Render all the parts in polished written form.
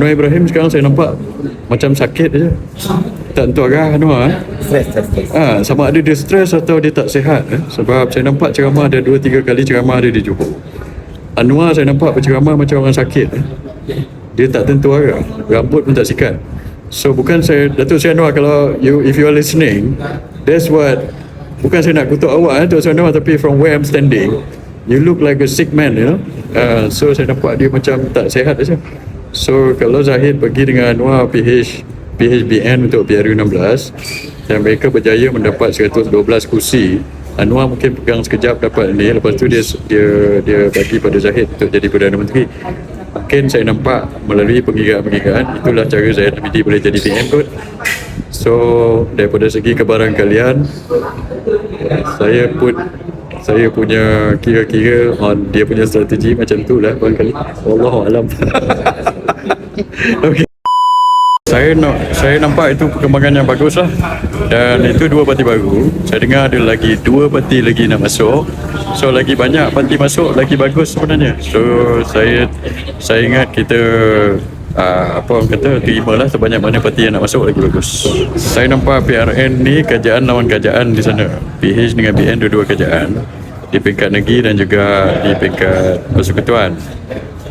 Anwar Ibrahim sekarang saya nampak macam sakit je. Tak tentu arah Anwar. Stres. Sama ada dia stres atau dia tak sihat. Sebab saya nampak ceramah ada 2-3 kali ceramah dia di Johor. Anwar saya nampak berceramah macam orang sakit. Dia tak tentu arah. Rambut pun tak sikat. So bukan saya, Datuk Seri Anwar, kalau if you are listening, that's what, bukan saya nak kutuk awak Datuk Seri Anwar, tapi from where I'm standing, you look like a sick man, you know. So saya nampak dia macam tak sihat saja. So kalau Zahid pergi dengan Anwar PHBN untuk PRU 16 dan mereka berjaya mendapat 112 kursi, Anwar mungkin pegang sekejap dapat ni, lepas tu dia bagi pada Zahid untuk jadi Perdana Menteri. Mungkin saya nampak melalui pengiraan-pengiraan itulah cara Zahid Hamidi boleh jadi PM kot. So daripada segi kebarangkalian, saya punya kira-kira dia punya strategi macam tu lah barangkali. Wallahualam. Okay. Saya nampak itu perkembangan yang bagus lah. Dan itu 2 parti baru. Saya dengar ada lagi 2 parti lagi nak masuk. So lagi banyak parti masuk, lagi bagus sebenarnya. So saya ingat kita terimalah sebanyak mana parti yang nak masuk, lagi bagus. Saya nampak PRN ni kajaan lawan kajaan di sana. PH dengan BN dua-dua kajaan di peringkat negeri dan juga di peringkat persekutuan.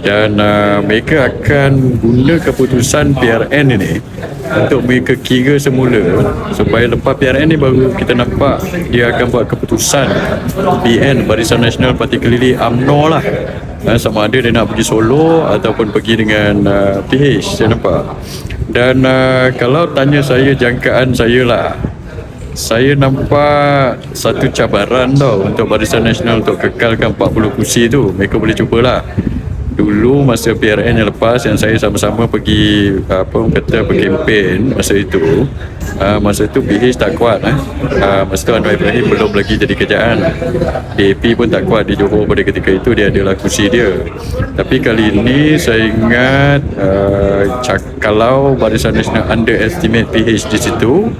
Dan mereka akan guna keputusan PRN ini untuk mereka kira semula, supaya lepas PRN ni baru kita nampak dia akan buat keputusan BN, Barisan Nasional Parti Kelili UMNO lah, sama ada dia nak pergi solo ataupun pergi dengan PH. Saya nampak. Dan kalau tanya saya, jangkaan saya lah, saya nampak satu cabaran tau untuk Barisan Nasional untuk kekalkan 40 kursi tu. Mereka boleh cubalah. Dulu masa PRN yang lepas yang saya sama-sama pergi berkempen masa itu, PH tak kuat. Masa tu Anwar Ibrahim belum lagi jadi kerajaan. DAP pun tak kuat di Johor pada ketika itu, dia adalah kursi dia. Tapi kali ini saya ingat kalau Barisan Nasional underestimate PH di situ,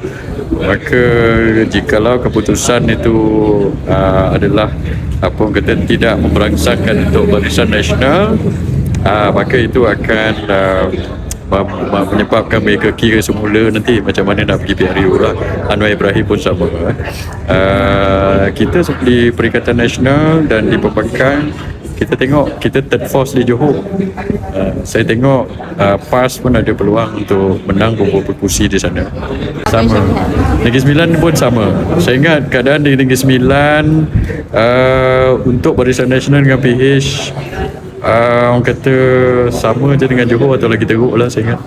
maka jikalau keputusan itu adalah tidak memberangsangkan untuk Barisan Nasional, maka itu akan menyebabkan mereka kira semula nanti macam mana nak pergi PRU lah. Anwar Ibrahim pun sama. Kita di Perikatan Nasional dan di Perpakan, kita tengok kita third force di Johor. Saya tengok PAS pun ada peluang untuk menang beberapa kursi di sana. Sama. Negeri Sembilan pun sama. Saya ingat keadaan di Negeri Sembilan untuk Barisan Nasional dengan PH, orang kata sama je dengan Johor atau lagi teruk lah saya ingat.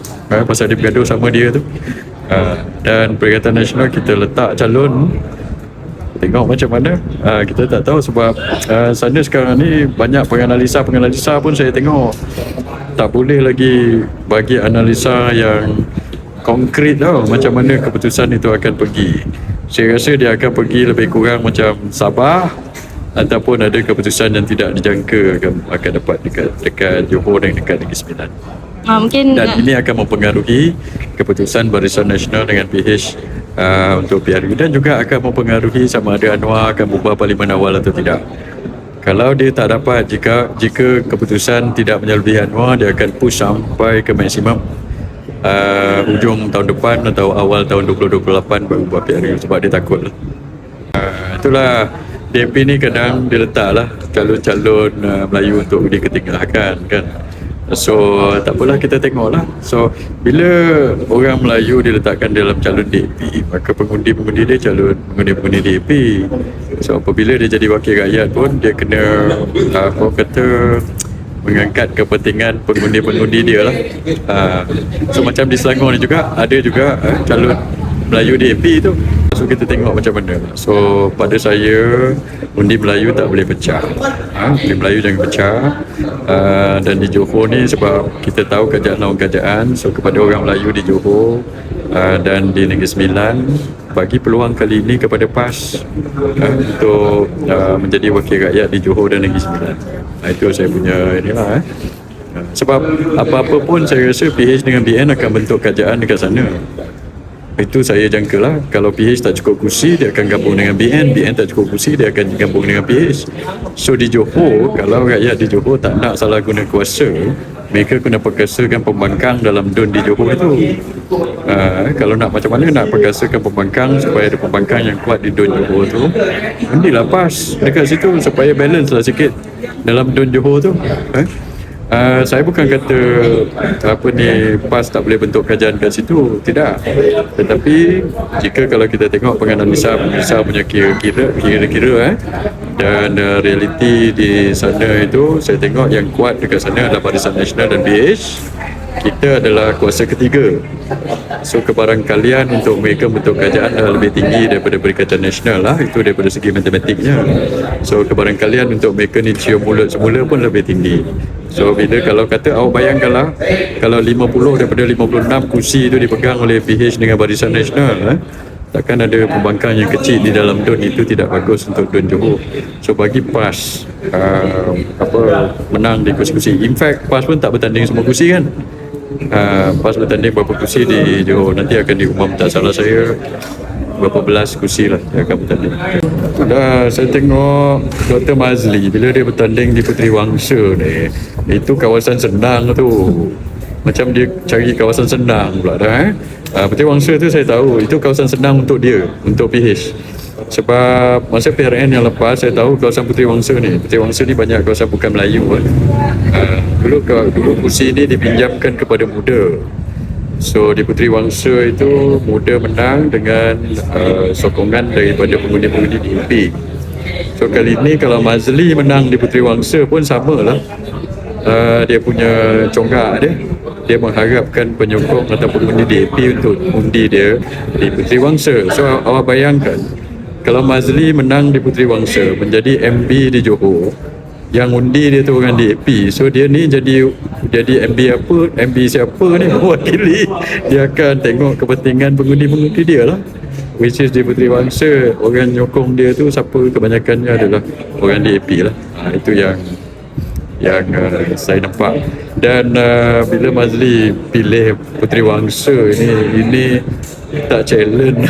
Pasal dia bergaduh sama dia tu. Dan Perikatan Nasional kita letak calon, tengok macam mana. Kita tak tahu sebab sana sekarang ni banyak penganalisa pun saya tengok tak boleh lagi bagi analisa yang konkret tau macam mana keputusan itu akan pergi. Saya rasa dia akan pergi lebih kurang macam Sabah, ataupun ada keputusan yang tidak dijangka akan dapat dekat Johor dan dekat Negeri Sembilan. Dan ini akan mempengaruhi keputusan Barisan Nasional dengan PH untuk PRU, dan juga akan mempengaruhi sama ada Anwar akan bubar Parlimen awal atau tidak. Kalau dia tak dapat, jika keputusan tidak menyelebihi Anwar, dia akan push sampai ke maksimum hujung tahun depan atau awal tahun 2028 baru buat PRU, sebab dia takut lah. Itulah DAP ni kadang dia letak lah calon-calon Melayu untuk diketinggalkan kan. So tak apalah, kita tengok lah. So bila orang Melayu diletakkan dalam calon DAP, maka pengundi-pengundi dia calon pengundi-pengundi DAP. So apabila dia jadi wakil rakyat pun, dia kena mengangkat kepentingan pengundi-pengundi dia lah. So macam di Selangor ni juga ada juga calon Melayu DAP tu. So kita tengok macam mana. So pada saya, undi Melayu tak boleh pecah. Undi Melayu jangan pecah. Dan di Johor ni, sebab kita tahu kerajaan lawan kerajaan, so kepada orang Melayu di Johor dan di Negeri Sembilan, bagi peluang kali ini kepada PAS untuk menjadi wakil rakyat di Johor dan Negeri Sembilan. Itu saya punya inilah. Sebab apa-apa pun saya rasa PH dengan BN akan bentuk kerajaan dekat sana. Itu saya jangka lah. Kalau PH tak cukup kursi, dia akan gabung dengan BN. BN tak cukup kursi, dia akan gabung dengan PH. So di Johor, kalau rakyat di Johor tak nak salah guna kuasa, mereka kena perkasakan pembangkang dalam DUN di Johor itu. Kalau nak macam mana nak perkasakan pembangkang supaya ada pembangkang yang kuat di DUN Johor tu, nantilah PAS dekat situ supaya balance lah sikit dalam DUN Johor tu. Saya bukan kata PAS tak boleh bentuk kajian kat situ, tidak. Tetapi jika kalau kita tengok penganalisa punya kira-kira dan realiti di sana itu, saya tengok yang kuat dekat sana adalah Barisan Nasional dan BH. Kita adalah kuasa ketiga. So kebarangkalian untuk mereka bentuk kajian dah lebih tinggi daripada Perikatan Nasional lah. Itu daripada segi matematiknya. So kebarangkalian untuk mereka ni cium mulut semula pun lebih tinggi. So bila kalau kata awak bayangkanlah, kalau 50 daripada 56 kursi itu dipegang oleh PH dengan Barisan Nasional, takkan ada pembangkang yang kecil di dalam DUN. Itu tidak bagus untuk DUN Johor. So bagi PAS menang di kursi-kursi. In fact PAS pun tak bertanding semua kursi kan. PAS bertanding berapa kursi di Johor, nanti akan diumum, tak salah saya berapa belas kursi lah dia akan bertanding. Saya tengok Dr. Mazli bila dia bertanding di Puteri Wangsa ni, itu kawasan senang tu, macam dia cari kawasan senang pula dah. Puteri Wangsa tu saya tahu itu kawasan senang untuk dia, untuk PH. Sebab masa PRN yang lepas saya tahu kawasan Puteri Wangsa ni banyak kawasan bukan Melayu kan. Dulu kursi ni dipinjamkan kepada muda. So di Puteri Wangsa itu muda menang dengan sokongan daripada pengundi-pengundi DAP. So kali ni kalau Mazli menang di Puteri Wangsa pun sama lah. Dia punya conggak dia mengharapkan penyokong atau pengundi DAP untuk undi dia di Puteri Wangsa. So awak bayangkan kalau Mazli menang di Puteri Wangsa menjadi MB di Johor, yang undi dia tu orang DAP, so dia ni jadi MB apa, MB siapa ni mewakili, dia akan tengok kepentingan pengundi-pengundi dia lah, which is di Puteri Wangsa orang nyokong dia tu siapa, kebanyakannya adalah orang DAP lah. Itu yang saya nampak. Dan bila Mazli pilih Puteri Wangsa ini tak challenge.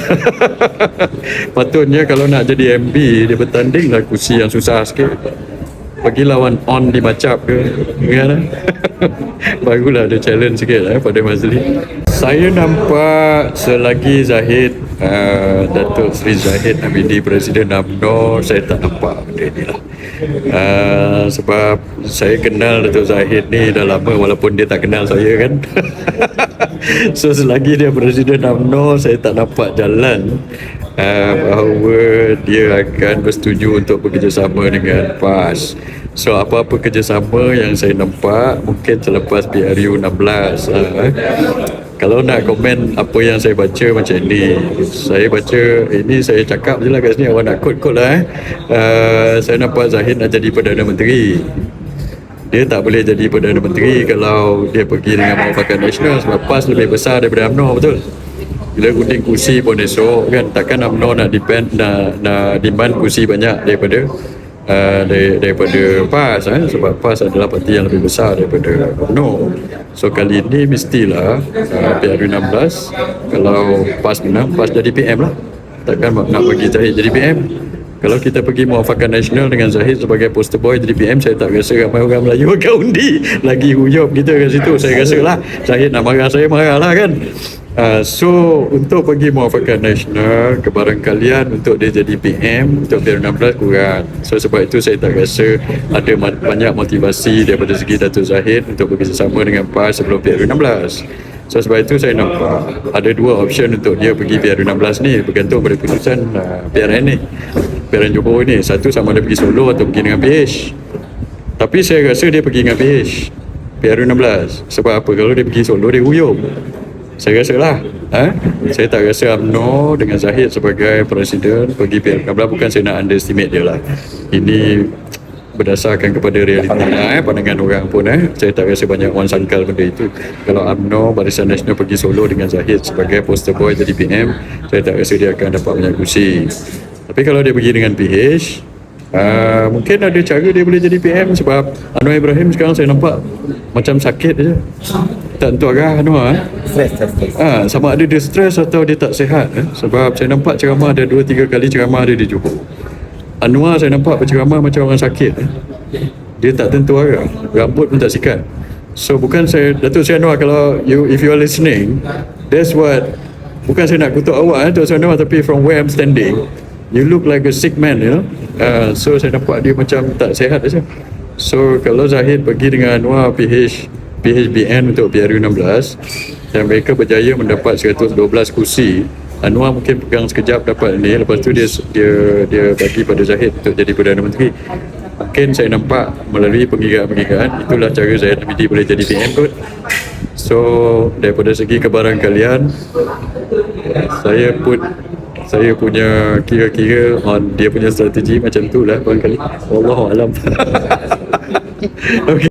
Patutnya kalau nak jadi MB dia bertanding lah kursi yang susah sikit, bagi lawan on di Macap ke kan? Barulah ada challenge sikit pada Mazli. Saya nampak selagi Zahid Datuk Seri Zahid Hamidi Presiden UMNO, saya tak nampak benda ni lah. Sebab saya kenal Datuk Zahid ni dah lama walaupun dia tak kenal saya kan. So selagi dia Presiden UMNO, saya tak nampak jalan bahawa dia akan bersetuju untuk bekerjasama dengan PAS. So apa-apa kerjasama yang saya nampak mungkin selepas PRU 16. Kalau nak komen apa yang saya baca macam ni, saya baca ini, saya cakap je lah kat sini, awak nak quote lah. Saya nampak Zahid nak jadi Perdana Menteri. Dia tak boleh jadi Perdana Menteri kalau dia pergi dengan Muafakat Nasional, sebab PAS lebih besar daripada UMNO, betul? Bila gunting kursi pun esok kan, takkan UMNO nak demand kursi banyak daripada PAS, sebab PAS adalah parti yang lebih besar daripada UMNO. So kali ini mestilah PRU 16 kalau PAS menang, PAS jadi PM lah. Takkan nak bagi Zahid jadi PM. Kalau kita pergi Muafakat Nasional dengan Zahid sebagai poster boy jadi PM, saya tak rasa ramai orang Melayu akan undi. Lagi huyup kita kat situ, saya rasa lah Zahid nak marah saya, marah lah kan. So untuk pergi Muafakat Nasional, kebarangkalian untuk dia jadi PM untuk PRU 16 kurang. So sebab itu saya tak rasa ada banyak motivasi daripada segi Datuk Zahid untuk bekerjasama dengan PAS sebelum PRU 16. So sebab itu saya nampak ada dua option untuk dia pergi PRU 16 ni, bergantung pada keputusan PRN ni, PRN Johor ni. Satu, sama ada pergi solo atau pergi dengan PH. Tapi saya rasa dia pergi dengan PH PRU 16. Sebab apa? Kalau dia pergi solo dia huyup, saya rasa lah. Saya tak rasa UMNO dengan Zahid sebagai presiden pergi PRU 16. Bukan saya nak underestimate dia lah, ini berdasarkan kepada realiti pandangan orang pun. Saya tak rasa banyak orang sangkal benda itu. Kalau UMNO Barisan Nasional pergi solo dengan Zahid sebagai poster boy jadi PM, saya tak rasa dia akan dapat banyak kursi. Tapi kalau dia pergi dengan PH, mungkin ada cara dia boleh jadi PM. Sebab Anwar Ibrahim sekarang saya nampak macam sakit je, tak tentu arah Anwar. Sama ada dia stres atau dia tak sihat. Sebab saya nampak ceramah ada 2-3 kali ceramah dia di Johor. Anwar saya nampak berceramah macam orang sakit. Dia tak tentu arah, rambut pun tak sikat. So bukan saya, Datuk Seri Anwar, kalau if you are listening, that's what, bukan saya nak kutuk awak Datuk Seri Anwar, tapi from where I'm standing, you look like a sick man, you know. So saya nampak dia macam tak sihat saja. So kalau Zahid pergi dengan Anwar PHBN untuk PRU16 dan mereka berjaya mendapat 112 kursi, Anwar mungkin pegang sekejap dapat ni, lepas tu dia bagi pada Zahid untuk jadi Perdana Menteri. Mungkin saya nampak melalui pengiraan-pengiraan, itulah cara Zahid Hamidi boleh jadi PM kot. So daripada segi kebarangkalian, saya punya kira-kira on dia punya strategi macam tu lah barangkali. Wallahualam. Okay.